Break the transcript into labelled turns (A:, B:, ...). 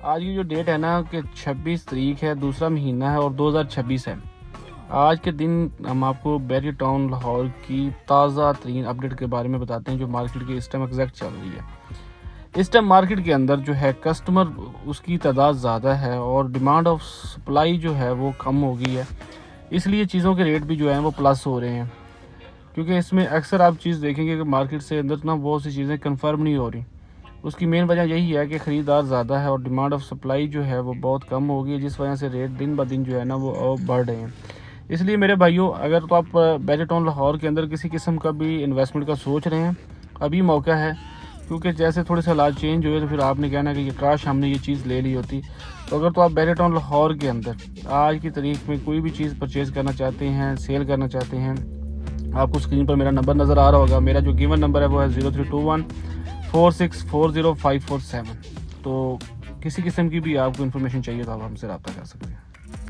A: آج کی جو ڈیٹ ہے نا کہ 26 تاریخ ہے، دوسرا مہینہ ہے اور 2026 ہے۔ آج کے دن ہم آپ کو بیری ٹاؤن لاہور کی تازہ ترین اپڈیٹ کے بارے میں بتاتے ہیں جو مارکیٹ کے اس ٹائم ایگزیکٹ چل رہی ہے۔ اس ٹائم مارکیٹ کے اندر جو ہے کسٹمر اس کی تعداد زیادہ ہے اور ڈیمانڈ آف سپلائی جو ہے وہ کم ہو گئی ہے، اس لیے چیزوں کے ریٹ بھی جو ہیں وہ پلس ہو رہے ہیں، کیونکہ اس میں اکثر آپ چیز دیکھیں گے کہ مارکیٹ سے اندر نا بہت سی چیزیں کنفرم نہیں ہو رہی۔ اس کی مین وجہ یہی ہے کہ خریدار زیادہ ہے اور ڈیمانڈ آف سپلائی جو ہے وہ بہت کم ہو گئی ہے، جس وجہ سے ریٹ دن بہ دن جو ہے نا وہ بڑھ رہے ہیں۔ اس لیے میرے بھائیوں، اگر تو آپ بیری ٹاؤن لاہور کے اندر کسی قسم کا بھی انویسٹمنٹ کا سوچ رہے ہیں، ابھی موقع ہے، کیونکہ جیسے تھوڑے سے حالات چینج ہوئے تو پھر آپ نے کہنا کہ یہ کاش ہم نے یہ چیز لے لی ہوتی۔ تو اگر تو آپ بیری ٹاؤن لاہور کے اندر آج کی تاریخ میں کوئی بھی چیز پرچیز کرنا چاہتے ہیں، سیل کرنا چاہتے ہیں، آپ کو اسکرین پر میرا نمبر نظر آ رہا ہوگا۔ میرا جو گیون نمبر ہے وہ ہے 032146405547۔ تو کسی قسم کی بھی آپ کو انفارمیشن چاہیے تو آپ ہم سے رابطہ کر سکتے ہیں۔